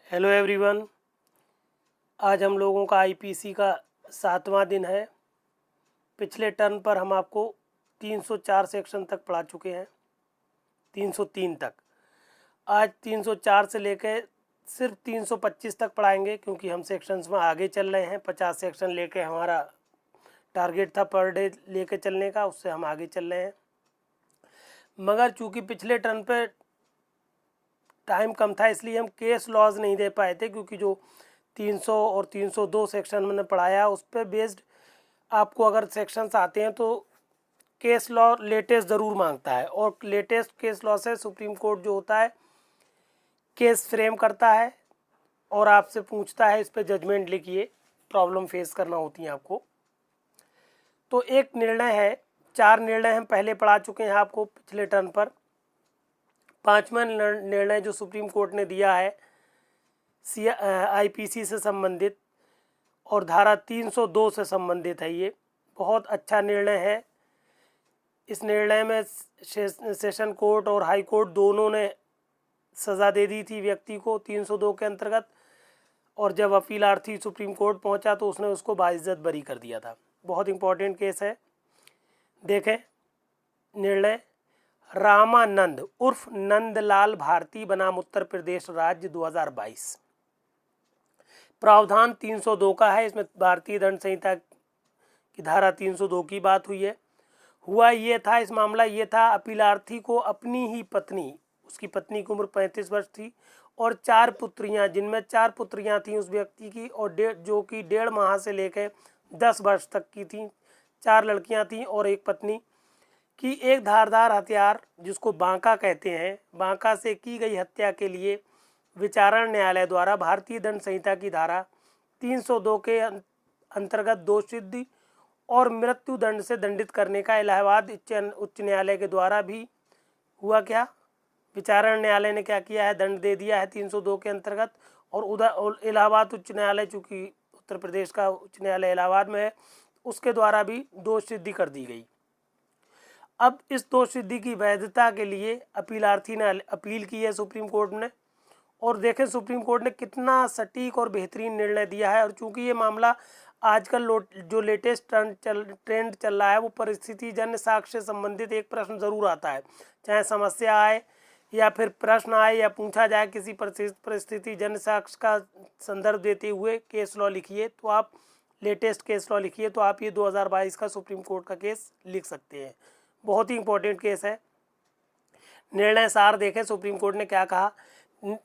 Hello everyone. आज हम लोगों का आईपीसी का 7वां दिन है। पिछले टर्म पर हम आपको 304 सेक्शन तक पढ़ा चुके हैं, 303 तक। आज 304 से लेकर सिर्फ 325 तक पढ़ाएंगे, क्योंकि हम सेक्शंस में आगे चल रहे हैं। 50 सेक्शन लेके हमारा टारगेट था पर डे लेके चलने का, उससे हम आगे चल रहे हैं। मगर चूँकि पिछले टर्म पे टाइम कम था, इसलिए हम केस लॉज नहीं दे पाए थे, क्योंकि जो 300 और 302 सेक्शन मैंने पढ़ाया उस पर बेस्ड आपको अगर सेक्शंस आते हैं तो केस लॉ लेटेस्ट ज़रूर मांगता है। और लेटेस्ट केस लॉ से सुप्रीम कोर्ट जो होता है केस फ्रेम करता है और आपसे पूछता है इस पर जजमेंट लिखिए, प्रॉब्लम फेस करना होती है आपको। तो एक निर्णय है, 4 निर्णय हम पहले पढ़ा चुके हैं आपको पिछले टर्न पर। 5वां निर्णय जो सुप्रीम कोर्ट ने दिया है आईपीसी से संबंधित और धारा 302 से संबंधित है। ये बहुत अच्छा निर्णय है। इस निर्णय में सेशन कोर्ट और हाई कोर्ट दोनों ने सज़ा दे दी थी व्यक्ति को 302 के अंतर्गत, और जब अपीलार्थी सुप्रीम कोर्ट पहुंचा तो उसने उसको बाइज्जत बरी कर दिया था। बहुत इंपॉर्टेंट केस है। देखें निर्णय। रामानंद उर्फ नंदलाल भारती बनाम उत्तर प्रदेश राज्य 2022। प्रावधान 302 का है। इसमें भारतीय दंड संहिता की धारा 302 की बात हुई है। हुआ ये था, इस मामला ये था, अपीलार्थी को अपनी ही पत्नी, उसकी पत्नी की उम्र 35 वर्ष थी और 4 पुत्रियां, जिनमें 4 पुत्रियां थीं उस व्यक्ति की, और जो कि 1.5 माह से लेकर 10 वर्ष तक की थीं। 4 लड़कियां थीं और एक पत्नी की एक धारदार हथियार, जिसको बांका कहते हैं, बांका से की गई हत्या के लिए विचारण न्यायालय द्वारा भारतीय दंड संहिता की धारा 302 के अंतर्गत दोषसिद्धि और मृत्यु दंड से दंडित करने का इलाहाबाद उच्च न्यायालय के द्वारा भी हुआ। क्या विचारण न्यायालय ने क्या किया है, दंड दे दिया है 302 के अंतर्गत। और उधर इलाहाबाद उच्च न्यायालय, चूँकि उत्तर प्रदेश का उच्च न्यायालय इलाहाबाद में है, उसके द्वारा भी दोष सिद्धि कर दी गई। अब इस दोष सिद्धि की वैधता के लिए अपीलार्थी ने अपील की है सुप्रीम कोर्ट ने। और देखें सुप्रीम कोर्ट ने कितना सटीक और बेहतरीन निर्णय दिया है। और चूंकि ये मामला आजकल जो लेटेस्ट ट्रेंड चल रहा है वो परिस्थिति जन्य साक्ष्य से संबंधित एक प्रश्न ज़रूर आता है, चाहे समस्या आए या फिर प्रश्न आए या पूछा जाए किसी परिस्थिति जन्य साक्ष्य का संदर्भ देते हुए केस लॉ लिखिए, तो आप लेटेस्ट केस लॉ लिखिए, तो आप ये 2022 का सुप्रीम कोर्ट का केस लिख सकते हैं। बहुत ही इंपॉर्टेंट केस है। निर्णय सार देखें सुप्रीम कोर्ट ने क्या कहा।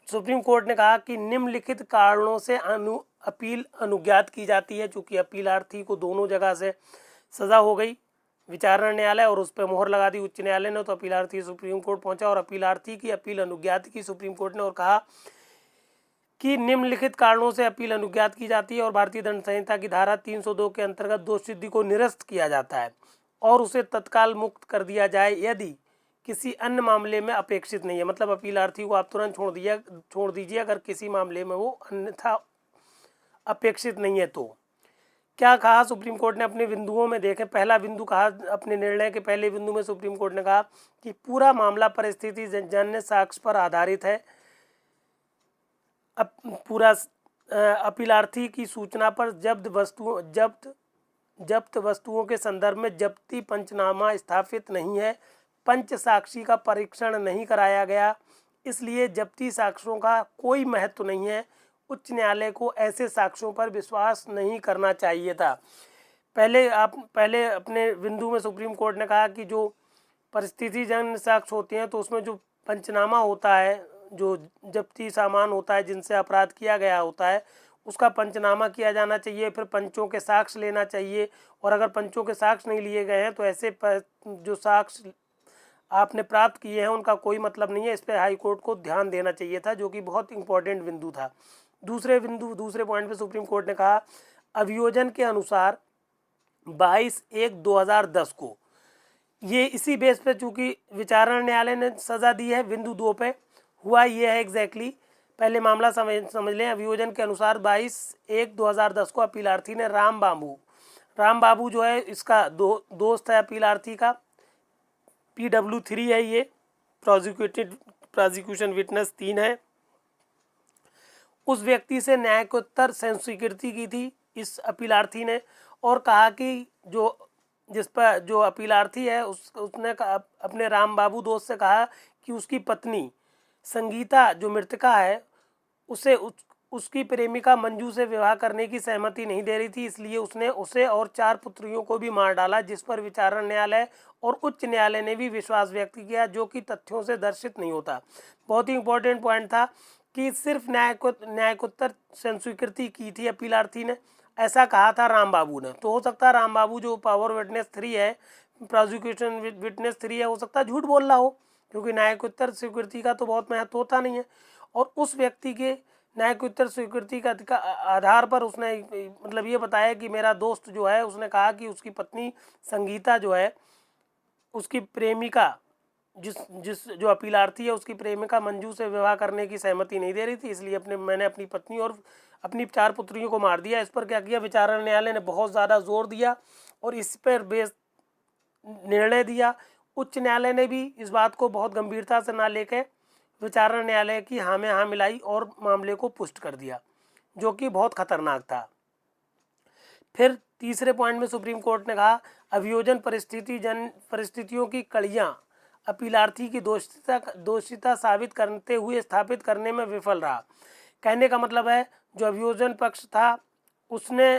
सुप्रीम कोर्ट ने कहा कि निम्नलिखित कारणों से अपील अनुज्ञात की जाती है। चूंकि अपीलार्थी को दोनों जगह से सज़ा हो गई, विचारण न्यायालय और उस पर मोहर लगा दी उच्च न्यायालय ने, तो अपीलार्थी सुप्रीम कोर्ट पहुंचा और अपीलार्थी की अपील अनुज्ञात की सुप्रीम कोर्ट ने, और कहा कि निम्नलिखित कारणों से अपील अनुज्ञात की जाती है और भारतीय दंड संहिता की धारा 302 के अंतर्गत दोष सिद्धि को निरस्त किया जाता है और उसे तत्काल मुक्त कर दिया जाए यदि किसी अन्य मामले में अपेक्षित नहीं है। मतलब अपीलार्थी को आप तुरंत छोड़ दीजिए अगर किसी मामले में वो अन्यथा अपेक्षित नहीं है। तो क्या कहा सुप्रीम कोर्ट ने अपने बिंदुओं में, देखें पहला बिंदु कहा अपने निर्णय के पहले बिंदु में सुप्रीम कोर्ट ने कहा कि पूरा मामला परिस्थिति जन्य साक्ष्य पर आधारित है। पूरा अपीलार्थी की सूचना पर जब्त वस्तुओं के संदर्भ में जब्ती पंचनामा स्थापित नहीं है, पंच साक्षी का परीक्षण नहीं कराया गया, इसलिए जब्ती साक्ष्यों का कोई महत्व नहीं है। उच्च न्यायालय को ऐसे साक्ष्यों पर विश्वास नहीं करना चाहिए था। पहले अपने बिंदु में सुप्रीम कोर्ट ने कहा कि जो परिस्थिति जन्य साक्ष्य होते हैं तो उसमें जो पंचनामा होता है, जो जब्ती सामान होता है जिनसे अपराध किया गया होता है, उसका पंचनामा किया जाना चाहिए, फिर पंचों के साक्ष्य लेना चाहिए। और अगर पंचों के साक्ष्य नहीं लिए गए हैं तो ऐसे जो साक्ष्य आपने प्राप्त किए हैं उनका कोई मतलब नहीं है। इस पर हाई कोर्ट को ध्यान देना चाहिए था, जो कि बहुत इंपॉर्टेंट बिंदु था। दूसरे पॉइंट पे सुप्रीम कोर्ट ने कहा अभियोजन के अनुसार 22/1/2010 को, ये इसी बेस पे चूंकि विचारण न्यायालय ने सज़ा दी है, बिंदु 2 पे हुआ ये है एग्जैक्टली। पहले मामला समझ लें। अभियोजन के अनुसार 22/1/2010 को अपीलार्थी ने राम बाबू जो है इसका दोस्त है अपीलार्थी का, PW3 है, ये प्रोसिक्यूशन विटनेस 3 है, उस व्यक्ति से न्यायोत्तर स्वीकृति की थी इस अपीलार्थी ने, और कहा कि जिस पर जो अपीलार्थी है उसने अपने राम बाबू दोस्त से कहा कि उसकी पत्नी संगीता जो मृतका है उसकी प्रेमिका मंजू से विवाह करने की सहमति नहीं दे रही थी, इसलिए उसने उसे और 4 पुत्रियों को भी मार डाला, जिस पर विचारण न्यायालय और उच्च न्यायालय ने भी विश्वास व्यक्त किया, जो कि तथ्यों से दर्शित नहीं होता। बहुत ही इंपॉर्टेंट पॉइंट था कि सिर्फ न्यायोत्तर स्वीकृति की थी अपीलार्थी ने, ऐसा कहा था राम बाबू ने। तो हो सकता है राम बाबू जो पावर विटनेस 3 है, प्रोसिक्यूशन विटनेस 3 है, हो सकता है झूठ बोल रहा हो, क्योंकि न्यायोत्तर स्वीकृति का तो बहुत महत्व होता नहीं है। और उस व्यक्ति के न्यायोत्तर स्वीकृति का आधार पर उसने मतलब ये बताया कि मेरा दोस्त जो है उसने कहा कि उसकी पत्नी संगीता जो है उसकी प्रेमिका जिस जो अपीलार्थी है उसकी प्रेमिका मंजू से विवाह करने की सहमति नहीं दे रही थी, इसलिए मैंने अपनी पत्नी और अपनी 4 पुत्रियों को मार दिया। इस पर क्या किया, विचारण न्यायालय ने बहुत ज़्यादा जोर दिया और इस पर निर्णय दिया। उच्च न्यायालय ने भी इस बात को बहुत गंभीरता से ना लेकर विचारण न्यायालय की हाँ में हाँ मिलाई और मामले को पुष्ट कर दिया, जो कि बहुत खतरनाक था। फिर तीसरे पॉइंट में सुप्रीम कोर्ट ने कहा अभियोजन परिस्थितियों की कड़ियाँ अपीलार्थी की दोषिता साबित करते हुए स्थापित करने में विफल रहा। कहने का मतलब है जो अभियोजन पक्ष था उसने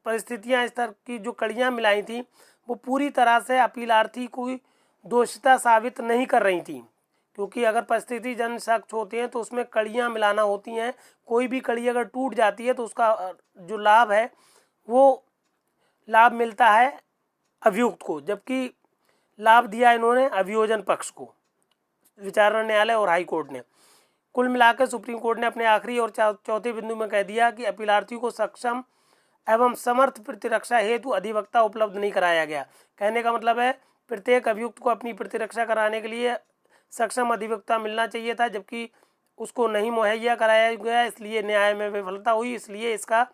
परिस्थितियां इस तरह की जो कड़ियाँ मिलाई थी वो पूरी तरह से अपीलार्थी को दोषिता साबित नहीं कर रही थी, क्योंकि अगर परिस्थिति जन साक्ष्य होते हैं तो उसमें कड़ियाँ मिलाना होती हैं। कोई भी कड़ी अगर टूट जाती है तो उसका जो लाभ है वो लाभ मिलता है अभियुक्त को, जबकि लाभ दिया इन्होंने अभियोजन पक्ष को, विचारण न्यायालय और हाई कोर्ट ने। कुल मिलाकर सुप्रीम कोर्ट ने अपने आखिरी और चौथे बिंदु में कह दिया कि अपीलार्थी को सक्षम एवं समर्थ प्रतिरक्षा हेतु अधिवक्ता उपलब्ध नहीं कराया गया। कहने का मतलब है प्रत्येक अभियुक्त को अपनी प्रतिरक्षा कराने के लिए सक्षम अधिवक्ता मिलना चाहिए था, जबकि उसको नहीं मुहैया कराया गया, इसलिए न्याय में विफलता हुई। इसलिए इसका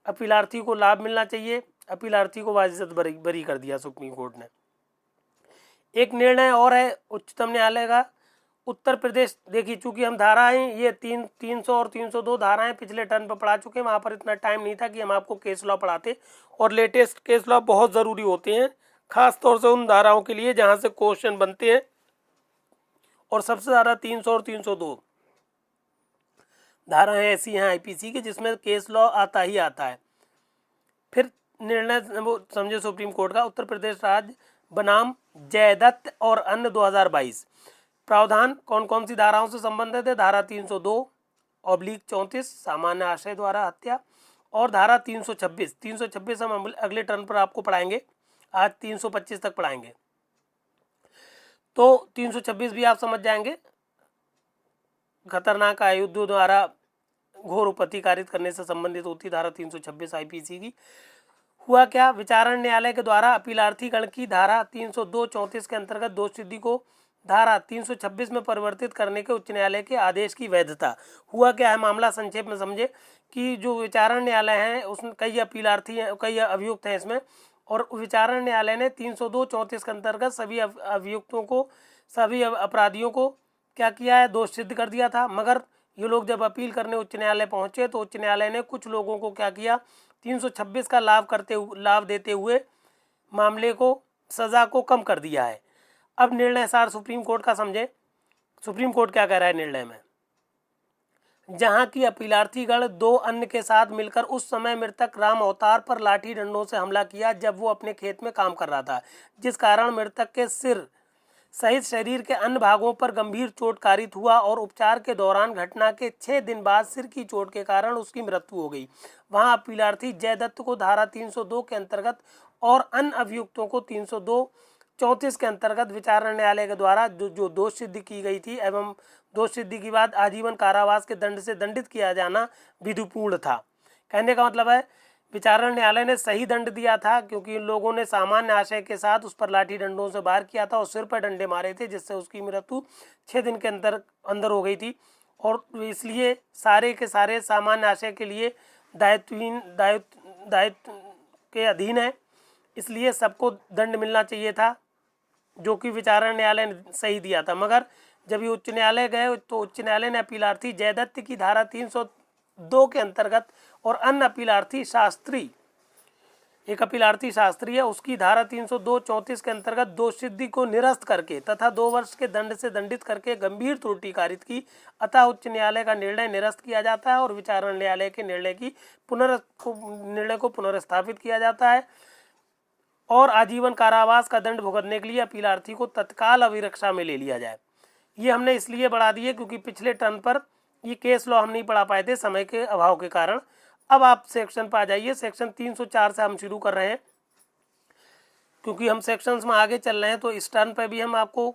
अपीलार्थी को लाभ मिलना चाहिए। अपीलार्थी को वाजिब बरी कर दिया सुप्रीम कोर्ट ने। एक निर्णय और है उच्चतम न्यायालय का, उत्तर प्रदेश। देखिए चूंकि हम धाराएं ये 300 और 302 धाराएं पिछले टर्न पर पढ़ा चुके हैं, वहाँ पर इतना टाइम नहीं था कि हम आपको केस लॉ पढ़ाते, और लेटेस्ट केस लॉ बहुत ज़रूरी होते हैं, खास तौर से उन धाराओं के लिए जहाँ से क्वेश्चन बनते हैं, और सबसे ज़्यादा 300 और 302 धाराएं ऐसी हैं आईपीसी की जिसमें केस लॉ आता ही आता है। फिर निर्णय वो समझे सुप्रीम कोर्ट का, उत्तर प्रदेश राज्य बनाम जयदत्त और अन्य 2022 प्रावधान कौन कौन सी धाराओं से संबंधित है। धारा 302/34 सामान्य आशय द्वारा हत्या, और धारा 326 हम अगले टर्न पर आपको पढ़ाएंगे, आज 325 तक पढ़ाएंगे। तो 326 भी आप समझ जाएंगे, खतरनाक आयुधों द्वारा घोर उपत्ति कारित करने से संबंधित होती धारा 326 आईपीसी की। हुआ क्या, विचारण न्यायालय के द्वारा अपीलार्थी गण की धारा 302/34 के अंतर्गत दोष सिद्धि को धारा 326 में परिवर्तित करने के उच्च न्यायालय के आदेश की वैधता। हुआ क्या है मामला, संक्षेप में समझे कि जो विचारण न्यायालय है उसमें कई अपीलार्थी हैं, कई अभियुक्त हैं इसमें, और विचारण न्यायालय ने 302/34 के अंतर्गत सभी अभियुक्तों को, सभी अपराधियों को क्या किया है, दोष सिद्ध कर दिया था। मगर ये लोग जब अपील करने उच्च न्यायालय पहुंचे तो उच्च न्यायालय ने कुछ लोगों को क्या किया, 326 का लाभ देते हुए मामले को, सज़ा को कम कर दिया है। अब निर्णय सार सुप्रीम कोर्ट का समझे। सुप्रीम कोर्ट क्या कह रहा है निर्णय में, जहां की अपीलार्थी गण 2 अन्य के साथ मिलकर उस समय मृतक राम अवतार पर लाठी डंडों से हमला किया जब वो अपने खेत में काम कर रहा था, जिस कारण मृतक के सिर सहित शरीर के अन्य भागों पर गंभीर चोट कारित हुआ, और उपचार के दौरान घटना के 6 दिन बाद सिर की चोट के कारण उसकी मृत्यु हो गई। वहां अपीलार्थी जयदत्त को धारा 302 के अंतर्गत और अन्य अभियुक्तों को 302/34 के अंतर्गत विचारण न्यायालय के द्वारा जो दोष सिद्धि की गई थी एवं दोष सिद्धि के बाद आजीवन कारावास के दंड से दंडित किया जाना विधिपूर्ण था। कहने का मतलब है विचारण न्यायालय ने सही दंड दिया था, क्योंकि इन लोगों ने सामान्य आशय के साथ उस पर लाठी डंडों से वार किया था और सिर पर डंडे मारे थे, जिससे उसकी मृत्यु 6 दिन के अंदर हो गई थी, और इसलिए सारे के सारे सामान्य आशय के लिए दायित्व के अधीन है, इसलिए सबको दंड मिलना चाहिए था, जो कि विचारण न्यायालय ने सही दिया था। मगर जब ये उच्च न्यायालय गए तो उच्च न्यायालय ने अपीलार्थी जयदत्त की धारा 2 के अंतर्गत और अन्य अपीलार्थी शास्त्री, एक अपीलार्थी शास्त्री है, उसकी धारा 302(34) के अंतर्गत दोष सिद्धि को निरस्त करके तथा 2 वर्ष के दंड से दंडित करके गंभीर त्रुटि कारित की, अतः उच्च न्यायालय का निर्णय निरस्त किया जाता है और विचारण न्यायालय के निर्णय को पुनर्स्थापित किया जाता है और आजीवन कारावास का दंड भुगतने के लिए अपीलार्थी को तत्काल अभिरक्षा में ले लिया जाए। ये हमने इसलिए बढ़ा दिए क्योंकि पिछले टर्न पर ये केस लॉ हम नहीं पढ़ा पाए थे समय के अभाव के कारण। अब आप सेक्शन पर आ जाइए। सेक्शन 304 से हम शुरू कर रहे हैं क्योंकि हम सेक्शंस में आगे चल रहे हैं, तो इस टर्न पर भी हम आपको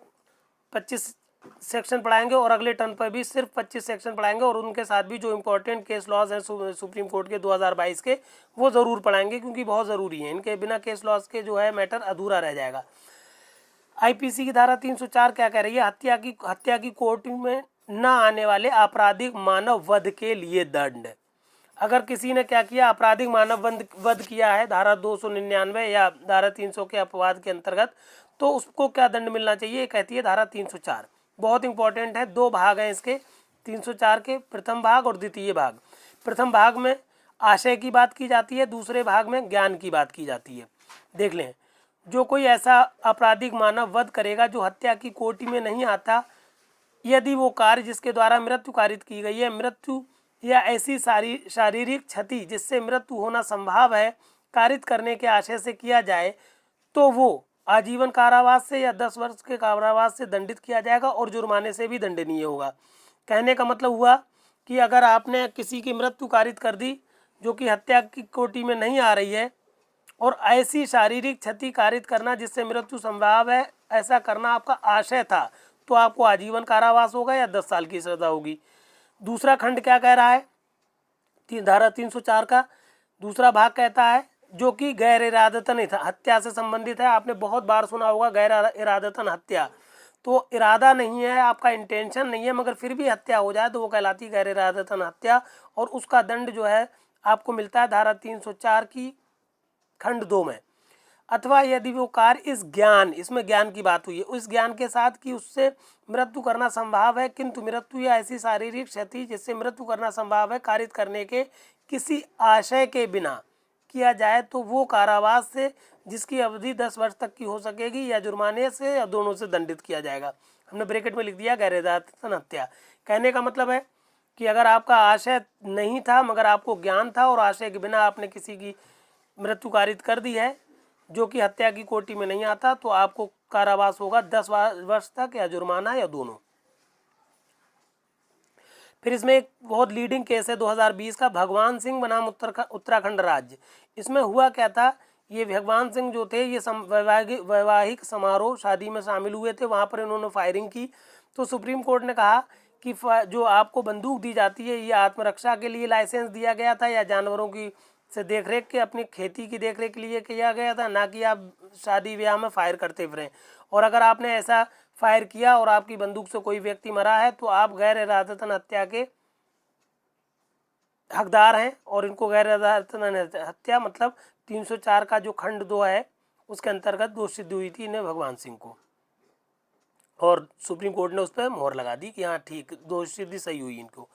25 सेक्शन पढ़ाएंगे और अगले टर्न पर भी सिर्फ 25 सेक्शन पढ़ाएंगे और उनके साथ भी जो इम्पोर्टेंट केस लॉज हैं सुप्रीम कोर्ट के 2022 के, वो ज़रूर पढ़ाएंगे क्योंकि बहुत ज़रूरी है। इनके बिना केस लॉज के जो है मैटर अधूरा रह जाएगा। आईपीसी की धारा 304 क्या कह रही है? हत्या की कोर्ट में न आने वाले आपराधिक मानव वध के लिए दंड। अगर किसी ने क्या किया, आपराधिक मानव वध किया है धारा 299 या धारा 300 के अपवाद के अंतर्गत, तो उसको क्या दंड मिलना चाहिए? कहती है धारा 304। बहुत इंपॉर्टेंट है, 2 भाग हैं इसके 304 के, प्रथम भाग और द्वितीय भाग। प्रथम भाग में आशय की बात की जाती है, दूसरे भाग में ज्ञान की बात की जाती है। देख लें, जो कोई ऐसा आपराधिक मानव वध करेगा जो हत्या की कोटि में नहीं आता, यदि वो कार्य जिसके द्वारा मृत्यु कारित की गई है, मृत्यु या ऐसी शारीरिक क्षति जिससे मृत्यु होना संभव है, कारित करने के आशय से किया जाए, तो वो आजीवन कारावास से या 10 वर्ष के कारावास से दंडित किया जाएगा और जुर्माने से भी दंडनीय होगा। कहने का मतलब हुआ कि अगर आपने किसी की मृत्यु कारित कर दी जो कि हत्या की कोटि में नहीं आ रही है, और ऐसी शारीरिक क्षति कारित करना जिससे मृत्यु संभव है, ऐसा करना आपका आशय था, तो आपको आजीवन कारावास होगा या 10 साल की सजा होगी। दूसरा खंड क्या कह रहा है? धारा 304 का दूसरा भाग कहता है जो कि गैर इरादतन हत्या से संबंधित है। आपने बहुत बार सुना होगा गैर इरादतन हत्या, तो इरादा नहीं है, आपका इंटेंशन नहीं है, मगर फिर भी हत्या हो जाए तो वो कहलाती गैर इरादतन हत्या, और उसका दंड जो है आपको मिलता है धारा 304 की खंड 2 में। अथवा यदि वो कार्य इस ज्ञान, इसमें ज्ञान की बात हुई है, उस ज्ञान के साथ कि उससे मृत्यु करना संभव है, किंतु मृत्यु या ऐसी शारीरिक क्षति जिससे मृत्यु करना संभव है कारित करने के किसी आशय के बिना किया जाए, तो वो कारावास से जिसकी अवधि 10 वर्ष तक की हो सकेगी या जुर्माने से या दोनों से दंडित किया जाएगा। हमने ब्रैकेट में लिख दिया गैर इरादतन हत्या। कहने का मतलब है कि अगर आपका आशय नहीं था मगर आपको ज्ञान था और आशय के बिना आपने किसी की मृत्यु कारित कर दी है जो कि हत्या की कोटि में नहीं आता, तो आपको कारावास होगा 10 वर्ष तक या जुर्माना या दोनों। फिर इसमें एक बहुत लीडिंग केस है 2020 का, भगवान सिंह बनाम उत्तराखंड राज्य। इसमें हुआ क्या था, ये भगवान सिंह जो थे ये वैवाहिक समारोह शादी में शामिल हुए थे, वहाँ पर इन्होंने फायरिंग की। तो सुप्रीम कोर्ट ने कहा कि जो आपको बंदूक दी जाती है ये आत्मरक्षा के लिए लाइसेंस दिया गया था या जानवरों की से देखरेख के, अपनी खेती की देखरेख के लिए किया गया था, ना कि आप शादी ब्याह में फायर करते फिरें। और अगर आपने ऐसा फायर किया और आपकी बंदूक से कोई व्यक्ति मरा है तो आप गैर इरादतन हत्या के हकदार हैं, और इनको गैर इरादतन हत्या मतलब 304 का जो खंड 2 है उसके अंतर्गत दोष सिद्धि हुई थी इन्हें भगवान सिंह को, और सुप्रीम कोर्ट ने उस पर मोहर लगा दी कि हाँ ठीक, दोष सिद्धि सही हुई इनको।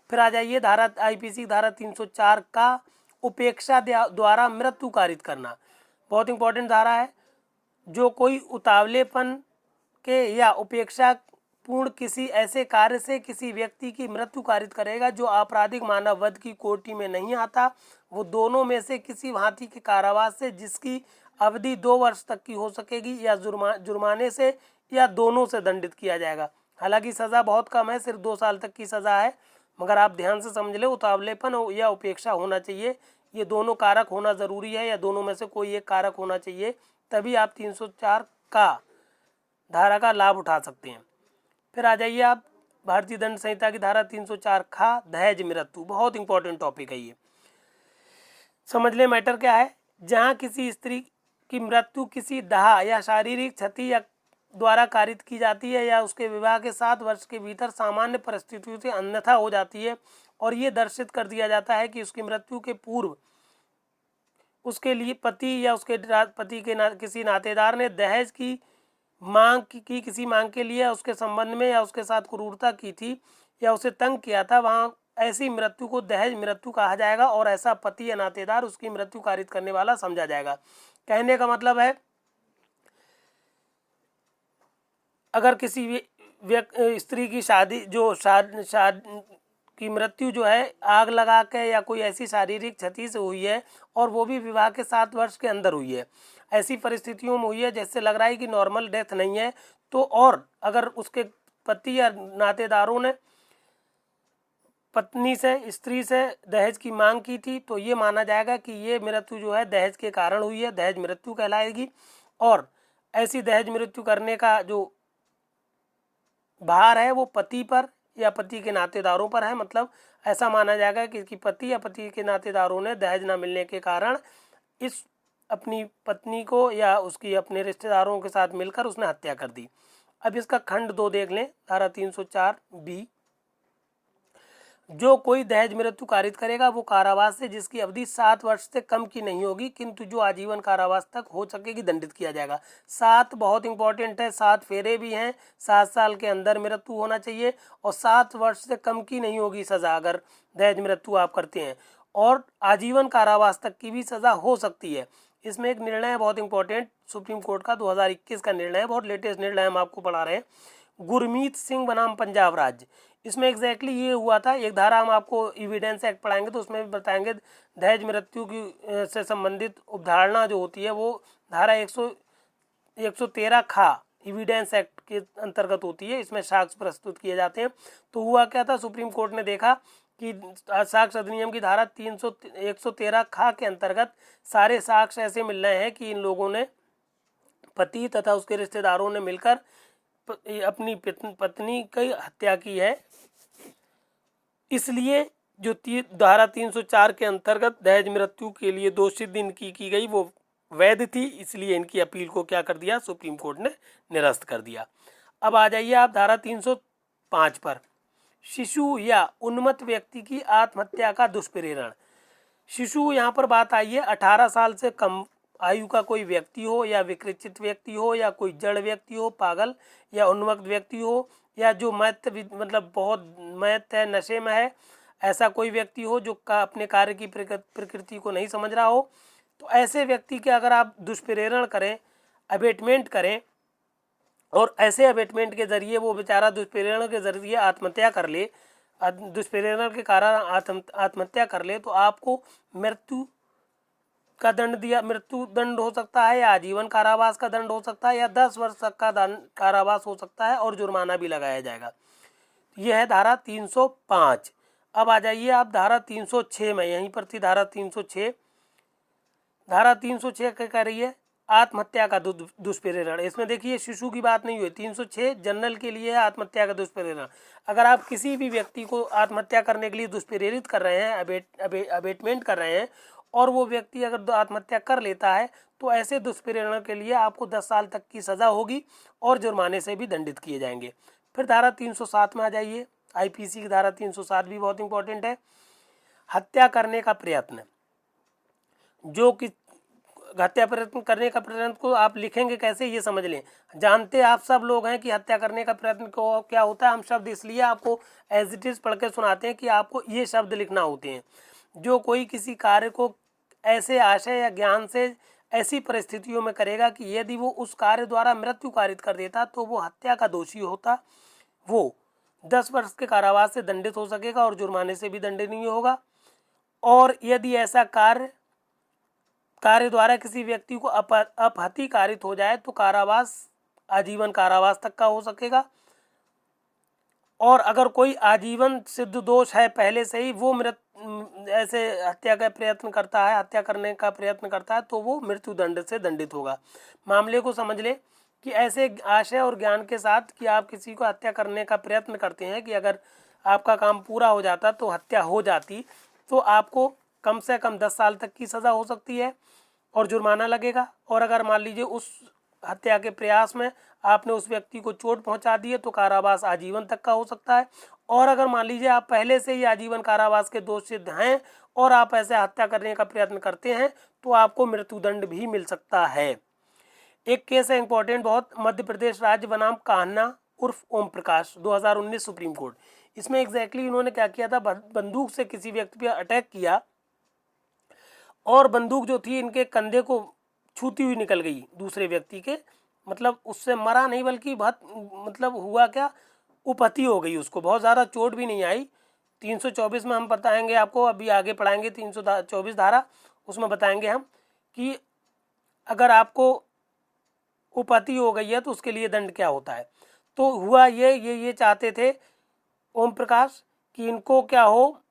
फिर आ जाइए धारा आईपीसी धारा 304 का उपेक्षा द्वारा मृत्यु कारित करना। बहुत इंपॉर्टेंट धारा है। जो कोई उतावलेपन के या उपेक्षा पूर्ण किसी ऐसे कार्य से किसी व्यक्ति की मृत्यु कारित करेगा जो आपराधिक मानव वध की कोटि में नहीं आता, वो दोनों में से किसी भांति के कारावास से जिसकी अवधि 2 वर्ष तक की हो सकेगी या जुर्माने से या दोनों से दंडित किया जाएगा। हालांकि सज़ा बहुत कम है, सिर्फ 2 साल तक की सज़ा है, मगर आप ध्यान से समझ ले, उतावलेपन या उपेक्षा होना चाहिए, ये दोनों कारक होना ज़रूरी है, या दोनों में से कोई एक कारक होना चाहिए, तभी आप 304 का धारा का लाभ उठा सकते हैं। फिर आ जाइए आप भारतीय दंड संहिता की धारा 304 खा दहेज मृत्यु। बहुत इंपॉर्टेंट टॉपिक है ये, समझ ले मैटर क्या है। जहाँ किसी स्त्री की मृत्यु किसी दाह या शारीरिक क्षति या द्वारा कारित की जाती है या उसके विवाह के 7 वर्ष के भीतर सामान्य परिस्थितियों से अन्यथा हो जाती है, और ये दर्शित कर दिया जाता है कि उसकी मृत्यु के पूर्व उसके लिए पति या उसके पति के किसी नातेदार ने दहेज की मांग की किसी मांग के लिए उसके संबंध में या उसके साथ क्रूरता की थी या उसे तंग किया था, वहाँ ऐसी मृत्यु को दहेज मृत्यु कहा जाएगा और ऐसा पति या नातेदार उसकी मृत्यु कारित करने वाला समझा जाएगा। कहने का मतलब है अगर किसी स्त्री की शादी जो की मृत्यु जो है आग लगा के या कोई ऐसी शारीरिक क्षति से हुई है और वो भी विवाह के 7 वर्ष के अंदर हुई है, ऐसी परिस्थितियों में हुई है जैसे लग रहा है कि नॉर्मल डेथ नहीं है, तो और अगर उसके पति या नातेदारों ने पत्नी से स्त्री से दहेज की मांग की थी तो ये माना जाएगा कि ये मृत्यु जो है दहेज के कारण हुई है, दहेज मृत्यु कहलाएगी। और ऐसी दहेज मृत्यु करने का जो भार है वो पति पर या पति के नातेदारों पर है। मतलब ऐसा माना जाएगा कि पति या पति के नातेदारों ने दहेज न मिलने के कारण इस अपनी पत्नी को या उसकी अपने रिश्तेदारों के साथ मिलकर उसने हत्या कर दी। अब इसका खंड 2 देख लें, धारा 304B। जो कोई दहेज मृत्यु कारित करेगा वो कारावास से जिसकी अवधि 7 वर्ष से कम की नहीं होगी किंतु जो आजीवन कारावास तक हो सकेगी दंडित किया जाएगा। 7 बहुत इंपॉर्टेंट है, 7 फेरे भी हैं, 7 साल के अंदर मृत्यु होना चाहिए और 7 वर्ष से कम की नहीं होगी सज़ा अगर दहेज मृत्यु आप करते हैं, और आजीवन कारावास तक की भी सज़ा हो सकती है। इसमें एक निर्णय है बहुत इंपॉर्टेंट, सुप्रीम कोर्ट का 2021 का निर्णय है, बहुत लेटेस्ट निर्णय हम आपको पढ़ा रहे हैं। गुरमीत सिंह बनाम पंजाब राज्य, इसमें एग्जैक्टली ये हुआ था। एक धारा हम आपको एविडेंस एक्ट पढ़ाएंगे तो उसमें भी बताएंगे दहेज मृत्यु की से संबंधित अवधारणा जो होती है वो धारा 113 खा एविडेंस एक्ट के अंतर्गत होती है। इसमें साक्ष्य प्रस्तुत किए जाते हैं। तो हुआ क्या था, सुप्रीम कोर्ट ने देखा कि साक्ष्य अधिनियम की धारा 113 खा के अंतर्गत सारे साक्ष्य ऐसे मिल रहे हैं कि इन लोगों ने पति तथा उसके रिश्तेदारों ने मिलकर अपनी पत्नी की हत्या की है। इसलिए जो धारा 304 के अंतर्गत दहेज मृत्यु के लिए दोषित इनकी की गई वो वैध थी, इसलिए इनकी अपील को क्या कर दिया, सुप्रीम कोर्ट ने निरस्त कर दिया। अब आ जाइए आप धारा 305 पर। शिशु या उन्मत्त व्यक्ति की आत्महत्या का दुष्प्रेरण। शिशु यहाँ पर बात आई है 18 साल से कम आयु का कोई व्यक्ति हो या विकृचित व्यक्ति हो या कोई जड़ व्यक्ति हो, पागल या उन्मत्त व्यक्ति हो, या जो मत मतलब बहुत मत है, नशे में है, ऐसा कोई व्यक्ति हो जो अपने कार्य की प्रकृति को नहीं समझ रहा हो, तो ऐसे व्यक्ति के अगर आप दुष्प्रेरण करें, अबेटमेंट करें और ऐसे अबेटमेंट के जरिए वो बेचारा दुष्प्रेरण के जरिए आत्महत्या कर ले, दुष्प्रेरण के कारण आत्महत्या कर ले, तो आपको मृत्यु का दंड दिया, मृत्यु दंड हो सकता है या आजीवन कारावास का दंड हो सकता है या 10 वर्ष तक का कारावास हो सकता है और जुर्माना भी लगाया जाएगा। यह है धारा 305। अब आ जाइए आप धारा 306 में, यहीं पर थी धारा 306। धारा 306 क्या कह रही है, आत्महत्या का दुष्प्रेरण। इसमें देखिए शिशु की बात नहीं हुई। 306 जनरल के लिए है आत्महत्या का दुष्प्रेरण। अगर आप किसी भी व्यक्ति को आत्महत्या करने के लिए दुष्प्रेरित कर रहे हैं, अबेटमेंट कर रहे हैं, और वो व्यक्ति अगर आत्महत्या कर लेता है तो ऐसे दुष्प्रेरण के लिए आपको 10 साल तक की सज़ा होगी और जुर्माने से भी दंडित किए जाएंगे। फिर धारा 307 में आ जाइए। आईपीसी की धारा 307 भी बहुत इंपॉर्टेंट है। हत्या करने का प्रयत्न, जो कि हत्या प्रयत्न करने का प्रयत्न को आप लिखेंगे कैसे ये समझ लें। जानते आप सब लोग हैं कि हत्या करने का प्रयत्न को क्या होता है। हम शब्द इसलिए आपको एज इट इज़ पढ़ के सुनाते हैं कि आपको ये शब्द लिखना होते हैं। जो कोई किसी कार्य को ऐसे आशय या ज्ञान से ऐसी परिस्थितियों में करेगा कि यदि वो उस कार्य द्वारा मृत्यु कारित कर देता तो वो हत्या का दोषी होता, वो 10 वर्ष के कारावास से दंडित हो सकेगा और जुर्माने से भी दंडनीय होगा। और यदि ऐसा कार्य द्वारा किसी व्यक्ति को अपहति कारित हो जाए तो कारावास आजीवन कारावास तक का हो सकेगा। और अगर कोई आजीवन सिद्ध दोष है पहले से ही, वो ऐसे हत्या का प्रयत्न करता है, हत्या करने का प्रयत्न करता है, तो वो मृत्यु दंड से दंडित होगा। मामले को समझ ले कि ऐसे आशय और ज्ञान के साथ कि आप किसी को हत्या करने का प्रयत्न करते हैं कि अगर आपका काम पूरा हो जाता तो हत्या हो जाती, तो आपको कम से कम 10 साल तक की सज़ा हो सकती है और जुर्माना लगेगा। और अगर मान लीजिए उस हत्या के प्रयास में आपने उस व्यक्ति को चोट पहुंचा दी है तो कारावास आजीवन तक का हो सकता है। और अगर मान लीजिए आप पहले से ही आजीवन कारावास के दोष सिद्ध हैं और आप ऐसे हत्या करने का प्रयत्न करते हैं तो आपको मृत्युदंड भी मिल सकता है। एक केस है इंपॉर्टेंट बहुत, मध्य प्रदेश राज्य बनाम कान्हा उर्फ ओम प्रकाश, 2019 सुप्रीम कोर्ट। इसमें एग्जैक्टली इन्होंने क्या किया था, बंदूक से किसी व्यक्ति पर अटैक किया और बंदूक जो थी इनके कंधे को छूती हुई निकल गई दूसरे व्यक्ति के, मतलब उससे मरा नहीं बल्कि बहुत मतलब हुआ क्या, उपहति हो गई उसको, बहुत ज़्यादा चोट भी नहीं आई। 324 में हम बताएंगे आपको, अभी आगे पढ़ाएंगे 324 धारा, उसमें बताएंगे हम कि अगर आपको उपहति हो गई है तो उसके लिए दंड क्या होता है। तो हुआ ये चाहते थे ओम प्रकाश कि इनको क्या हो,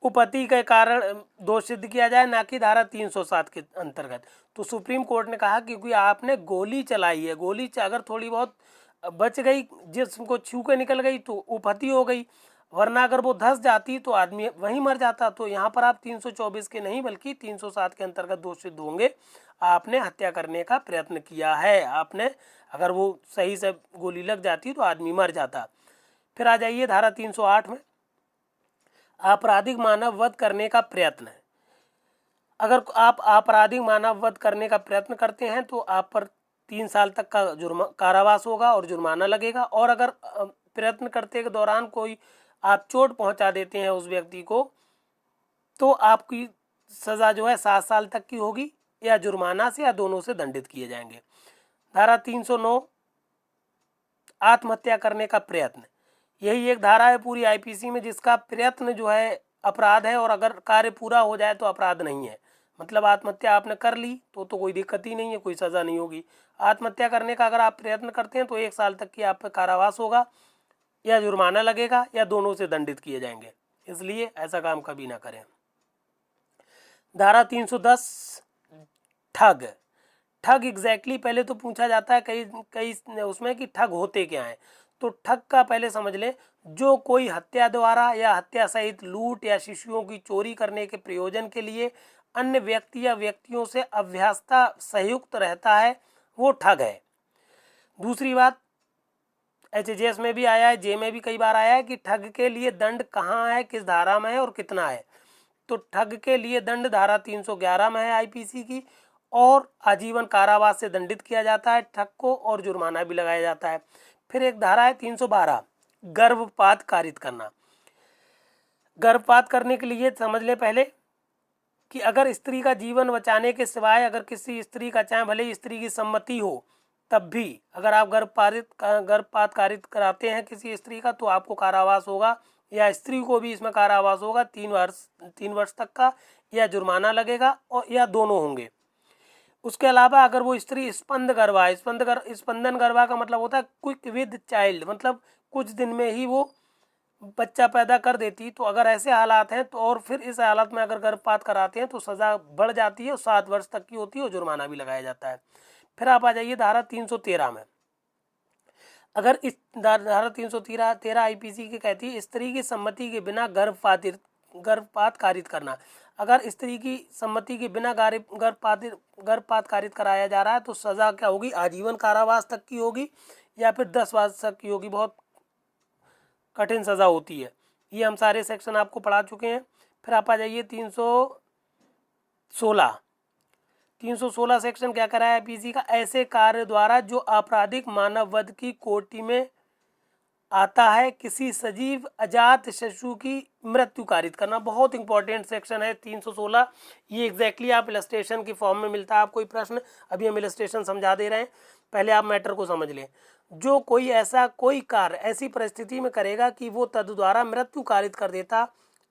उपहति के कारण दोष सिद्ध किया जाए, ना कि धारा 307 के अंतर्गत। तो सुप्रीम कोर्ट ने कहा क्योंकि आपने गोली चलाई है, गोली अगर थोड़ी बहुत बच गई, जिसको छू के निकल गई तो उपहति हो गई, वरना अगर वो धंस जाती तो आदमी वहीं मर जाता। तो यहाँ पर आप 324 के नहीं बल्कि 307 के अंतर्गत दोष सिद्ध होंगे, आपने हत्या करने का प्रयत्न किया है, आपने अगर वो सही से गोली लग जाती तो आदमी मर जाता। फिर आ जाइए धारा 308 में, आपराधिक मानव वध करने का प्रयत्न है। अगर आप आपराधिक मानव वध करने का प्रयत्न करते हैं तो आप पर 3 साल तक का कारावास होगा और जुर्माना लगेगा, और अगर प्रयत्न करते के दौरान कोई आप चोट पहुंचा देते हैं उस व्यक्ति को तो आपकी सज़ा जो है 7 साल तक की होगी, या जुर्माना से या दोनों से दंडित किए जाएंगे। धारा 309 आत्महत्या करने का प्रयत्न, यही एक धारा है पूरी आईपीसी में जिसका प्रयत्न जो है अपराध है, और अगर कार्य पूरा हो जाए तो अपराध नहीं है। मतलब आत्महत्या आपने कर ली तो कोई दिक्कत ही नहीं है, कोई सज़ा नहीं होगी। आत्महत्या करने का अगर आप प्रयत्न करते हैं तो 1 साल तक की आप पर कारावास होगा, या जुर्माना लगेगा, या दोनों से दंडित किए जाएंगे, इसलिए ऐसा काम कभी ना करें। धारा 310 ठग, ठग एग्जैक्टली पहले तो पूछा जाता है कई कई उसमें कि ठग होते क्या हैं। तो ठग का पहले समझ लें, जो कोई हत्या द्वारा या हत्या सहित लूट या शिशुओं की चोरी करने के प्रयोजन के लिए अन्य व्यक्ति या व्यक्तियों से अभ्यासता संयुक्त रहता है वो ठग है। दूसरी बात, एचजेएस में भी आया है, जे में भी कई बार आया है कि ठग के लिए दंड कहाँ है, किस धारा में है और कितना है। तो ठग के लिए दंड धारा 311 में है आईपीसी की, और आजीवन कारावास से दंडित किया जाता है ठग को, और जुर्माना भी लगाया जाता है। फिर एक धारा है 312 गर्भपात कारित करना। गर्भपात करने के लिए समझ ले पहले कि अगर स्त्री का जीवन बचाने के सिवाय अगर किसी स्त्री का, चाहे भले स्त्री की सम्मति हो, तब भी अगर आप गर्भपात कारित कराते हैं किसी स्त्री का तो आपको कारावास होगा, या स्त्री को भी इसमें कारावास होगा 3 वर्ष तक का, या जुर्माना लगेगा, और या दोनों होंगे। उसके अलावा अगर वो स्त्री स्पंदगर्भा है, स्पंदन गर्भा का मतलब होता है क्विक विद चाइल्ड, मतलब कुछ दिन में ही वो बच्चा पैदा कर देती, तो अगर ऐसे हालात हैं तो, और फिर इस हालत में अगर गर्भपात कराते हैं तो सज़ा बढ़ जाती है और 7 वर्ष तक की होती है और जुर्माना भी लगाया जाता है। फिर आप आ जाइए धारा 313 में। अगर इस धारा 313 आईपीसी की कहती है स्त्री की सम्मति के बिना गर्भपात कारित करना। अगर स्त्री की सम्मति के बिना गर्भपात कारित कराया जा रहा है तो सज़ा क्या होगी, आजीवन कारावास तक की होगी, या फिर 10 वर्ष तक की होगी, बहुत कठिन सज़ा होती है। ये हम सारे सेक्शन आपको पढ़ा चुके हैं। फिर आप आ जाइए 316 सेक्शन क्या करा है पीसी का, ऐसे कार्य द्वारा जो आपराधिक मानव वध की कोटि में आता है किसी सजीव अजात शिशु की मृत्यु कारित करना। बहुत इंपॉर्टेंट सेक्शन है 316, ये एग्जैक्टली आप इलस्ट्रेशन की फॉर्म में मिलता है। आप कोई प्रश्न, अभी हम इलस्ट्रेशन समझा दे रहे हैं, पहले आप मैटर को समझ लें। जो कोई ऐसा कोई कार्य ऐसी परिस्थिति में करेगा कि वो तद द्वारा मृत्यु कारित कर देता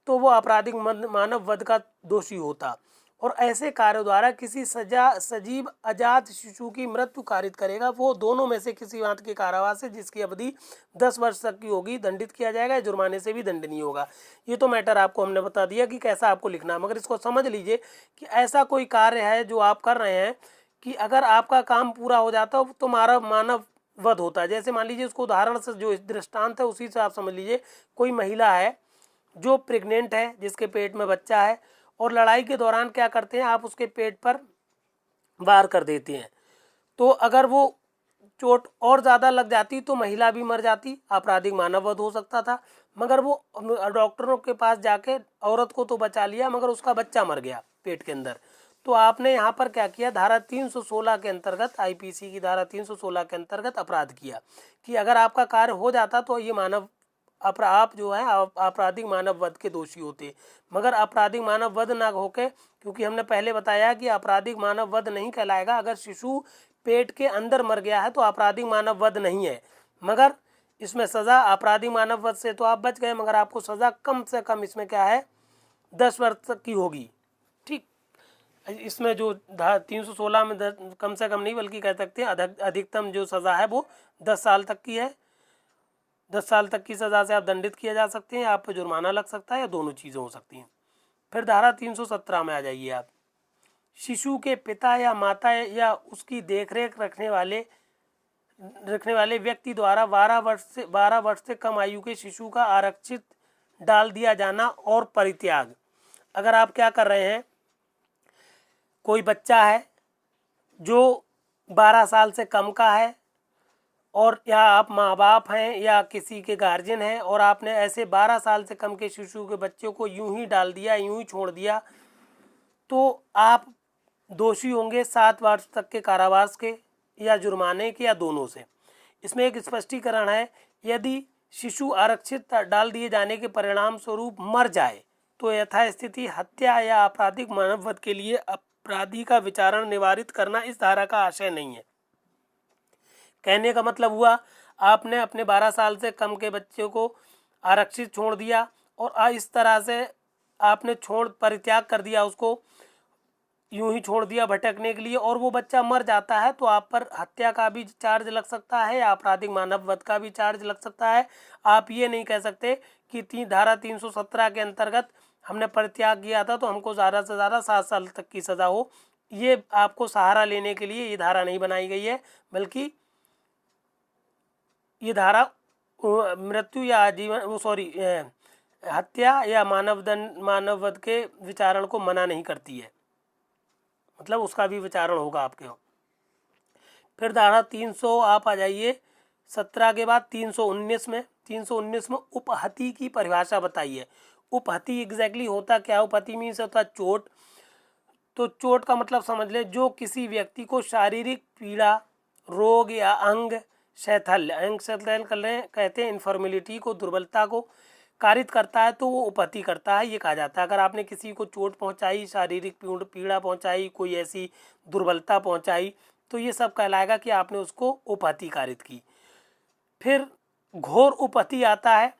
तो वो आपराधिक मानव वध का दोषी होता, और ऐसे कार्य द्वारा किसी सजीव अजात शिशु की मृत्यु कारित करेगा वो दोनों में से किसी बात के कारावास से जिसकी अवधि 10 वर्ष तक की होगी दंडित किया जाएगा, जुर्माने से भी दंडनीय होगा। ये तो मैटर आपको हमने बता दिया कि कैसा आपको लिखना है, मगर इसको समझ लीजिए कि ऐसा कोई कार्य है जो आप कर रहे हैं कि अगर आपका काम पूरा हो जाता हो तो मानव वध होता है। जैसे मान लीजिए उसको उदाहरण से जो दृष्टांत है उसी से आप समझ लीजिए, कोई महिला है जो प्रेग्नेंट है, जिसके पेट में बच्चा है, और लड़ाई के दौरान क्या करते हैं, आप उसके पेट पर वार कर देते हैं, तो अगर वो चोट और ज़्यादा लग जाती तो महिला भी मर जाती, आपराधिक मानव वध हो सकता था। मगर वो डॉक्टरों के पास जाके औरत को तो बचा लिया मगर उसका बच्चा मर गया पेट के अंदर। तो आपने यहाँ पर क्या किया, धारा 316 के अंतर्गत, आईपीसी की धारा 316 के अंतर्गत अपराध किया कि अगर आपका कार्य हो जाता तो ये मानव आप जो है आपराधिक मानव वध के दोषी होते। मगर आपराधिक मानव वध ना होके, क्योंकि हमने पहले बताया कि आपराधिक मानव वध नहीं कहलाएगा। अगर शिशु पेट के अंदर मर गया है तो आपराधिक मानव वध नहीं है। मगर इसमें सज़ा आपराधिक मानव वध से तो आप बच गए, मगर आपको सज़ा कम से कम इसमें क्या है 10 वर्ष तक की होगी। ठीक, इसमें जो 316 में कम से कम नहीं बल्कि कह सकते हैं अधिकतम जो सज़ा है वो 10 साल तक की है। 10 साल तक की सज़ा से आप दंडित किया जा सकते हैं, आप पर जुर्माना लग सकता है, या दोनों चीज़ें हो सकती हैं। फिर धारा 317 में आ जाइए आप। शिशु के पिता या माता या उसकी देखरेख रखने वाले व्यक्ति द्वारा 12 वर्ष से कम आयु के शिशु का आरक्षित डाल दिया जाना और परित्याग। अगर आप क्या कर रहे हैं, कोई बच्चा है जो 12 साल से कम का है, और या आप माँ बाप हैं या किसी के गार्जियन हैं, और आपने ऐसे 12 साल से कम के शिशु के बच्चे को यूं ही डाल दिया, यूं ही छोड़ दिया, तो आप दोषी होंगे 7 वर्ष तक के कारावास के या जुर्माने के, या दोनों से। इसमें एक स्पष्टीकरण है, यदि शिशु आरक्षित डाल दिए जाने के परिणाम स्वरूप मर जाए तो यथास्थिति हत्या या आपराधिक मानववध के लिए अपराधी का विचारण निवारित करना इस धारा का आशय नहीं है। कहने का मतलब हुआ, आपने अपने 12 साल से कम के बच्चे को आरक्षित छोड़ दिया, और इस तरह से आपने परित्याग कर दिया, उसको यूं ही छोड़ दिया भटकने के लिए, और वो बच्चा मर जाता है, तो आप पर हत्या का भी चार्ज लग सकता है या आपराधिक मानव वध का भी चार्ज लग सकता है। आप ये नहीं कह सकते कि धारा 317 के अंतर्गत हमने परित्याग किया था तो हमको ज़्यादा से ज़्यादा 7 साल तक की सज़ा हो। ये आपको सहारा लेने के लिए ये धारा नहीं बनाई गई है, बल्कि ये धारा मृत्यु या आजीवन हत्या या मानव वध के विचारण को मना नहीं करती है, मतलब उसका भी विचारण होगा आपके। फिर धारा 300 आप आ जाइए 17 के बाद 319 में। 319 में उपहति की परिभाषा बताइए। उपहति एग्जैक्टली होता क्या? उपहति मीन्स होता है चोट। तो चोट का मतलब समझ ले, जो किसी व्यक्ति को शारीरिक पीड़ा, रोग या अंग शैथल्य कहते हैं, इन्फॉर्मेलिटी को, दुर्बलता को कारित करता है, तो वो उपहति करता है, ये कहा जाता है। अगर आपने किसी को चोट पहुंचाई, शारीरिक पीड़ा पहुंचाई, कोई ऐसी दुर्बलता पहुंचाई, तो ये सब कहलाएगा कि आपने उसको उपहति कारित की। फिर घोर उपहति आता है,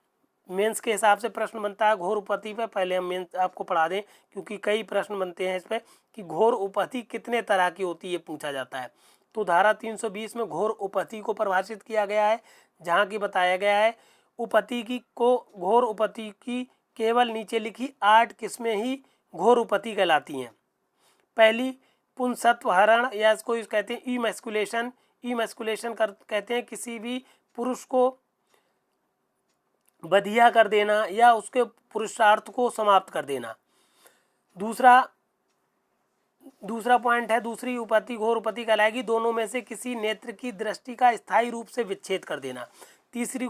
मेंस के हिसाब से प्रश्न बनता है घोर उपहति पे। पहले हम मेंस आपको पढ़ा दें, क्योंकि कई प्रश्न बनते हैं इस पर कि घोर उपहति कितने तरह की होती है, ये पूछा जाता है। तो धारा 320 में घोर उपहति को परिभाषित किया गया है, जहाँ की बताया गया है घोर उपहति की केवल नीचे लिखी 8 किस्में ही घोर उपहति कहलाती हैं। पहली पुंसत्व हरण, या इसको कहते हैं इमैस्कुलेशन। इमैस्कुलेशन कहते हैं किसी भी पुरुष को बधिया कर देना या उसके पुरुषार्थ को समाप्त कर देना। दूसरा पॉइंट है, दूसरी उपहति घोर उपहति कहलाएगी दोनों में से किसी नेत्र की दृष्टि का स्थायी रूप से विच्छेद कर देना। तीसरी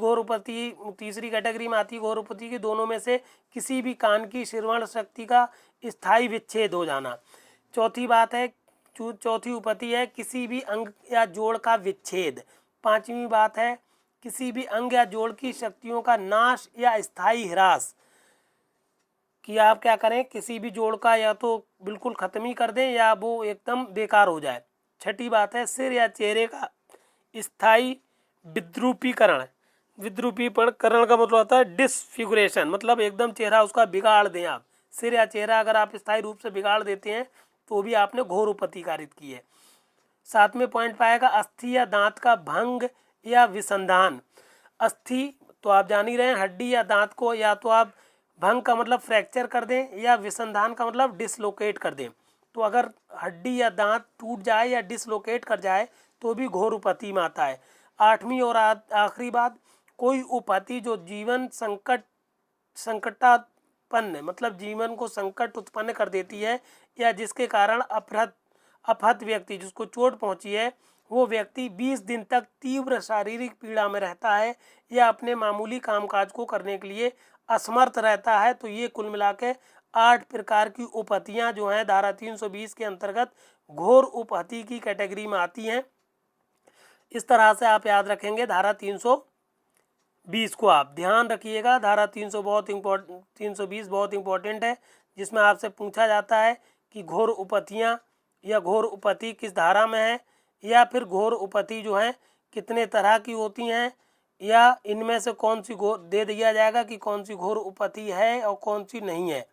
कैटेगरी में आती घोर उपहति की दोनों में से किसी भी कान की श्रवण शक्ति का स्थायी विच्छेद हो जाना। चौथी उपहति है किसी भी अंग या जोड़ का विच्छेद। पांचवी बात है किसी भी अंग या जोड़ की शक्तियों का नाश या स्थायी ह्रास, कि आप क्या करें, किसी भी जोड़ का या तो बिल्कुल खत्म ही कर दें या वो एकदम बेकार हो जाए। छठी बात है सिर या चेहरे का स्थायी विद्रूपीकरण। विद्रूपीकरण का मतलब होता है डिसफिगुरेशन, मतलब एकदम चेहरा उसका बिगाड़ दें आप। सिर या चेहरा अगर आप स्थायी रूप से बिगाड़ देते हैं तो भी आपने घोर उपहति कारित की है। 7वें पॉइंट पाएगा अस्थि या दांत का भंग या विसंधान। अस्थि तो आप जान ही रहे हैं, हड्डी या दांत को या तो आप भंग का मतलब फ्रैक्चर कर दें, या विसंधान का मतलब डिसलोकेट कर दें। तो अगर हड्डी या दांत टूट जाए या डिसलोकेट कर जाए तो भी घोर उपहति में आता है। 8वीं और आखिरी बात, कोई उपहति जो जीवन संकटापन्न, मतलब जीवन को संकट उत्पन्न कर देती है, या जिसके कारण अपहत व्यक्ति जिसको चोट पहुंची है वो व्यक्ति 20 दिन तक तीव्र शारीरिक पीड़ा में रहता है या अपने मामूली कामकाज को करने के लिए असमर्थ रहता है। तो ये कुल मिला के 8 प्रकार की उपहतियाँ जो हैं धारा 320 के अंतर्गत घोर उपहति की कैटेगरी में आती हैं। इस तरह से आप याद रखेंगे धारा 20 को आप ध्यान रखिएगा। धारा 320 बहुत इम्पोर्टेंट है, जिसमें आपसे पूछा जाता है कि घोर उपपत्तियाँ या घोर उपपत्ति किस धारा में है, या फिर घोर उपपत्ति जो है कितने तरह की होती हैं, या इनमें से कौन सी घोर दे दिया जाएगा कि कौन सी घोर उपपत्ति है और कौन सी नहीं है।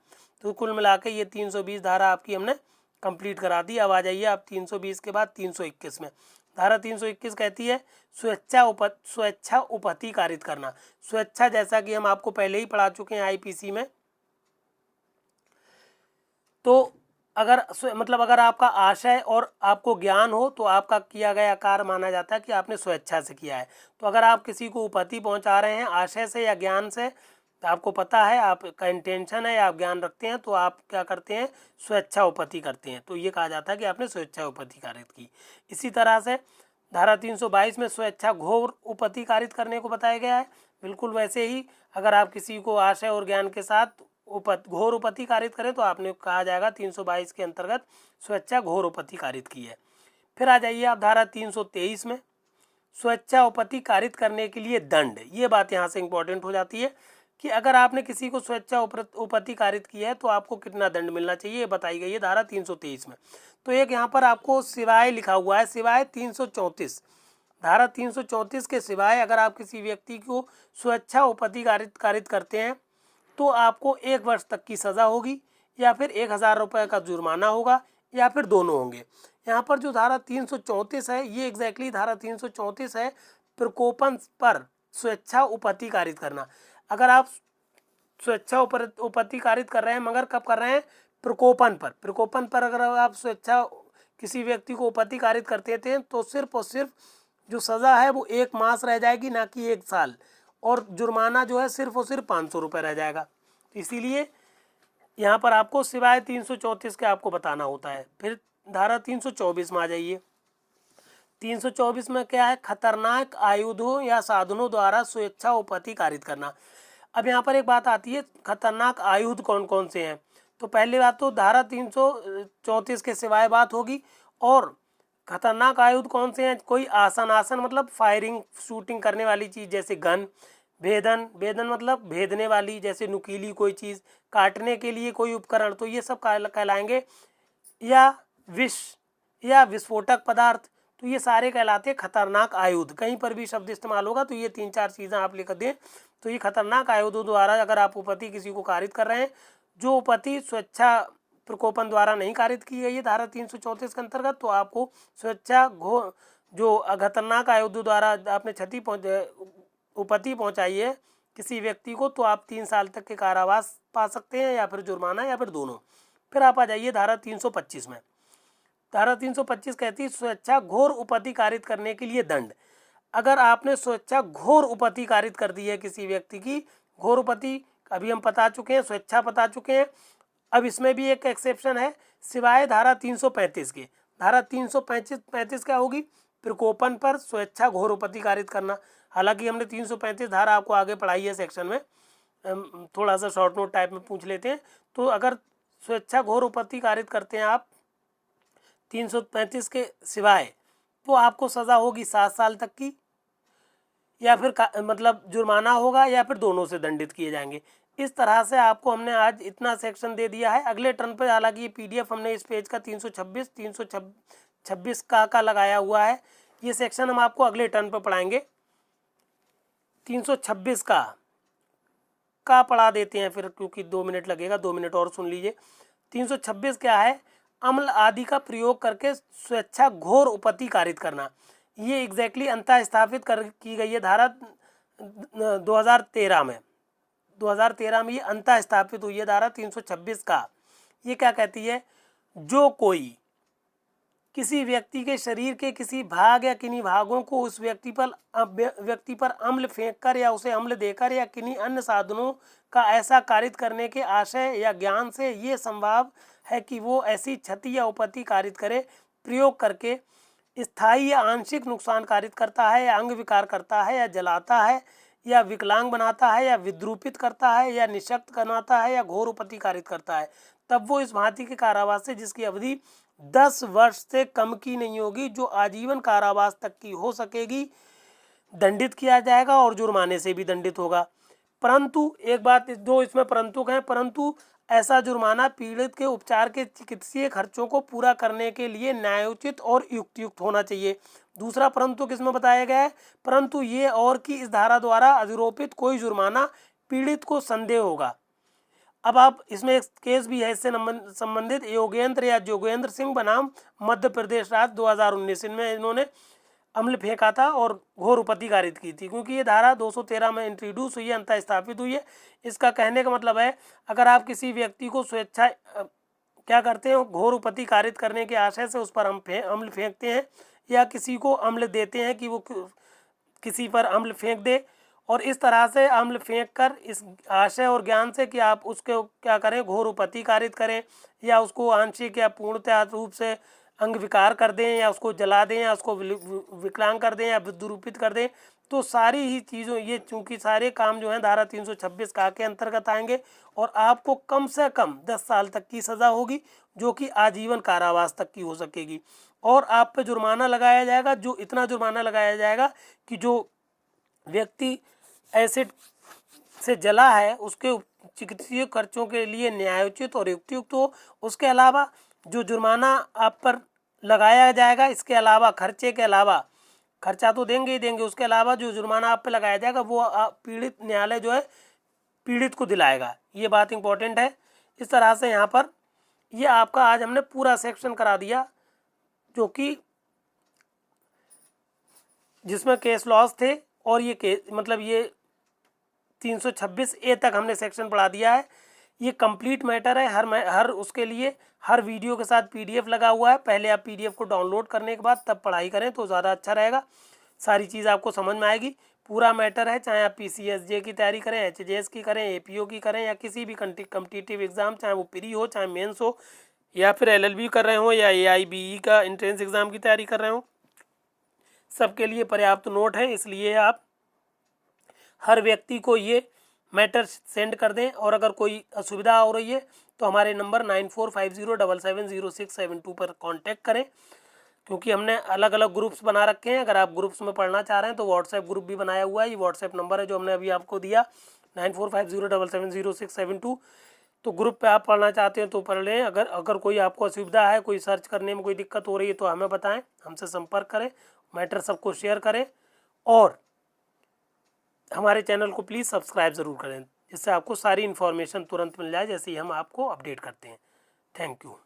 तो कुल मिला के ये 320 धारा आपकी हमने कंप्लीट करा दी। अब आ जाइए आप 320 के बाद 321 में। धारा 321 कहती है स्वेच्छा उपपत्ति कारित करना। स्वेच्छा, जैसा कि हम आपको पहले ही पढ़ा चुके हैं आईपीसी में, तो अगर आपका आशय और आपको ज्ञान हो तो आपका किया गया कार्य माना जाता है कि आपने स्वेच्छा से किया है। तो अगर आप किसी को उपपत्ति पहुंचा रहे हैं आशय से या ज्ञान से, तो आपको पता है आपका इंटेंशन है या आप ज्ञान रखते हैं, तो आप क्या करते हैं, स्वेच्छा उपपत्ति करते हैं। तो ये कहा जाता है कि आपने स्वेच्छा उपपत्ति कारित की। इसी तरह से धारा 322 में स्वेच्छा घोर उपपत्ति कारित करने को बताया गया है। बिल्कुल वैसे ही अगर आप किसी को आशय और ज्ञान के साथ घोर उपपत्ति कारित करें तो आपने कहा जाएगा 322 के अंतर्गत स्वेच्छा घोर उपपत्ति कारित की है। फिर आ जाइए आप धारा 323 में, स्वेच्छा उपपत्ति कारित करने के लिए दंड। ये बात यहाँ से इंपॉर्टेंट हो जाती है कि अगर आपने किसी को स्वेच्छा उपपत्ति कारित की है तो आपको कितना दंड मिलना चाहिए, ये बताई गई है धारा 323 में। तो एक यहाँ पर आपको सिवाय लिखा हुआ है, सिवाय 334, धारा 334 के सिवाय अगर आप किसी व्यक्ति को स्वेच्छा उपपत्ति कारित करते हैं तो आपको 1 वर्ष तक की सज़ा होगी, या फिर 1000 रुपये का जुर्माना होगा, या फिर दोनों होंगे। यहाँ पर जो धारा 334 है ये एग्जैक्टली धारा 334 है प्रकोपन पर स्वेच्छा उपपत्ति कारित करना। अगर आप स्वेच्छा उपपत्ति कारित कर रहे हैं मगर कब कर रहे हैं, प्रकोपन पर अगर आप स्वेच्छा किसी व्यक्ति को उपपत्ति कारित करते थे तो सिर्फ और सिर्फ जो सज़ा है वो 1 मास रह जाएगी, ना कि 1 साल, और जुर्माना जो है सिर्फ और सिर्फ 500 रुपये रह जाएगा। तो इसीलिए यहाँ पर आपको सिवाय 334 के आपको बताना होता है। फिर धारा 324 में आ जाइए। 324 में क्या है, खतरनाक आयुधों या साधनों द्वारा स्वेच्छा उपपत्ति कारित करना। अब यहाँ पर एक बात आती है, खतरनाक आयुध कौन कौन से हैं। तो पहली बात तो धारा 334 के सिवाय बात होगी, और खतरनाक आयुध कौन से हैं, कोई आसन मतलब फायरिंग शूटिंग करने वाली चीज़ जैसे गन, भेदन मतलब भेदने वाली जैसे नुकीली कोई चीज़, काटने के लिए कोई उपकरण, तो ये सब कहलाएंगे, या विष या विस्फोटक पदार्थ, तो ये सारे कहलाते हैं खतरनाक आयुध। कहीं पर भी शब्द इस्तेमाल होगा तो ये 3-4 चीज़ें आप लिख दें। तो ये खतरनाक आयुधों द्वारा अगर आप उपपत्ति किसी को कारित कर रहे हैं, जो उपपत्ति स्वेच्छा प्रकोपन द्वारा नहीं कारित की गई है धारा 334 के अंतर्गत, तो आपको स्वेच्छा जो खतरनाक आयुधों द्वारा आपने उपपत्ति पहुँचाई है किसी व्यक्ति को, तो आप 3 साल तक के कारावास पा सकते हैं, या फिर जुर्माना, या फिर दोनों। फिर आप आ जाइए धारा 325 में। धारा 325 कहती है स्वेच्छा घोर उपपत्ति कारित करने के लिए दंड। अगर आपने स्वेच्छा घोर उपपत्ति कारित कर दी है किसी व्यक्ति की, घोर उपपत्ति अभी हम बता चुके हैं, स्वेच्छा बता चुके हैं। अब इसमें भी एक एक्सेप्शन है, सिवाय धारा 335 के। धारा 335 क्या होगी, प्रकोपन पर स्वेच्छा घोर उपपत्ति कारित करना। हालांकि हमने 335 धारा आपको आगे पढ़ाई है सेक्शन में, थोड़ा सा शॉर्ट नोट टाइप में पूछ लेते हैं। तो अगर स्वेच्छा घोर उपपत्ति कारित करते हैं आप 335 के सिवाय, तो आपको सज़ा होगी 7 साल तक की, या फिर मतलब जुर्माना होगा, या फिर दोनों से दंडित किए जाएंगे। इस तरह से आपको हमने आज इतना सेक्शन दे दिया है। अगले टर्न पर हालांकि ये पीडीएफ हमने इस पेज का 326 का लगाया हुआ है, ये सेक्शन हम आपको अगले टर्न पर पढ़ाएंगे। 326 का पढ़ा देते हैं फिर, क्योंकि 2 मिनट लगेगा, 2 मिनट और सुन लीजिए। 326 क्या है, अम्ल आदि का प्रयोग करके स्वेच्छा घोर उपपत्ति कारित करना। ये एग्जैक्टली अंतः स्थापित की गई है धारा 2013 में। 2013 में ये अंतः स्थापित हुई है धारा 326 का। ये क्या कहती है, जो कोई किसी व्यक्ति के शरीर के किसी भाग या किन्हीं भागों को उस व्यक्ति पर अम्ल फेंककर या उसे अम्ल देकर या किन्हीं अन्य साधनों का ऐसा कारित करने के आशय या ज्ञान से ये संभव है कि वो ऐसी क्षति या उपपत्ति कारित करे, प्रयोग करके स्थायी या आंशिक नुकसान कारित करता है, या अंग विकार करता है, या जलाता है, या विकलांग बनाता है, या विद्रूपित करता है, या निशक्त बनाता है, या घोर उपपत्ति कारित करता है, तब वो इस भांति के कारावास से जिसकी अवधि 10 वर्ष से कम की नहीं होगी, जो आजीवन कारावास तक की हो सकेगी, दंडित किया जाएगा और जुर्माने से भी दंडित होगा। परंतु एक बात जो इसमें परंतु है, परंतु ऐसा जुर्माना पीड़ित के उपचार के चिकित्सीय खर्चों को पूरा करने के लिए न्यायोचित और युक्तियुक्त होना चाहिए। दूसरा परंतु किसमें बताया गया है, परंतु ये और कि इस धारा द्वारा अधिरोपित कोई जुर्माना पीड़ित को संदेह होगा। अब आप इसमें एक केस भी है इससे संबंधित, योगेंद्र या जोगेंद्र सिंह बनाम मध्य प्रदेश राज्य 2019, इनमें इन्होंने अम्ल फेंका था और घोर उपति कारित की थी, क्योंकि ये धारा 213 में इंट्रोड्यूस हुई है, अंतः स्थापित हुई है। इसका कहने का मतलब है अगर आप किसी व्यक्ति को स्वेच्छा क्या करते हैं, घोर उपति कारित करने के आशय से उस पर अम्ल फेंकते हैं या किसी को अम्ल देते हैं कि वो किसी पर अम्ल फेंक दे, और इस तरह से अम्ल फेंक कर इस आशय और ज्ञान से कि आप उसके क्या करें, घोर उपति कारित करें या उसको आंशिक या पूर्णतः रूप से अंग विकार कर दें या उसको जला दें या उसको विकलांग कर दें या विद्रूपित कर दें, तो सारी ही चीज़ों ये चूंकि सारे काम जो हैं धारा 326 का के अंतर्गत आएंगे और आपको कम से कम 10 साल तक की सज़ा होगी, जो कि आजीवन कारावास तक की हो सकेगी। और आप पे जुर्माना लगाया जाएगा, जो इतना जुर्माना लगाया जाएगा कि जो व्यक्ति एसिड से जला है उसके चिकित्सीय खर्चों के लिए न्यायोचित और युक्तियुक्त हो। उसके अलावा जो जुर्माना आप पर लगाया जाएगा, इसके अलावा खर्चे के अलावा, खर्चा तो देंगे ही देंगे, उसके अलावा जो जुर्माना आप पे लगाया जाएगा वो पीड़ित न्यायालय जो है पीड़ित को दिलाएगा। ये बात इंपॉर्टेंट है। इस तरह से यहाँ पर ये आपका आज हमने पूरा सेक्शन करा दिया, जो कि जिसमें केस लॉस थे, और ये केस मतलब ये 326A तक हमने सेक्शन पढ़ा दिया है। ये कंप्लीट मैटर है। हर उसके लिए हर वीडियो के साथ PDF लगा हुआ है। पहले आप PDF को डाउनलोड करने के बाद तब पढ़ाई करें तो ज़्यादा अच्छा रहेगा, सारी चीज़ आपको समझ में आएगी। पूरा मैटर है, चाहे आप PCSJ की तैयारी करें, HJS की करें, APO की करें या किसी भी कम्पिटिटिव एग्ज़ाम, चाहे वो प्री हो चाहे मेंस हो या फिर LLB कर रहे हो या AIBE का एंट्रेंस एग्ज़ाम की तैयारी कर रहे हो, सबके लिए पर्याप्त नोट है। इसलिए आप हर व्यक्ति को ये मैटर सेंड कर दें, और अगर कोई असुविधा हो रही है तो हमारे नंबर 9450770672 पर कांटेक्ट करें, क्योंकि हमने अलग अलग ग्रुप्स बना रखे हैं। अगर आप ग्रुप्स में पढ़ना चाह रहे हैं तो व्हाट्सएप ग्रुप भी बनाया हुआ है। ये व्हाट्सएप नंबर है जो हमने अभी आपको दिया 9450770672। तो ग्रुप पे आप पढ़ना चाहते हैं तो पढ़ लें। अगर कोई आपको असुविधा है, कोई सर्च करने में कोई दिक्कत हो रही है तो हमें बताएं, हमसे संपर्क करें, मैटर सबको शेयर करें, और हमारे चैनल को प्लीज़ सब्सक्राइब ज़रूर करें, जिससे आपको सारी इन्फॉर्मेशन तुरंत मिल जाए जैसे ही हम आपको अपडेट करते हैं। Thank you.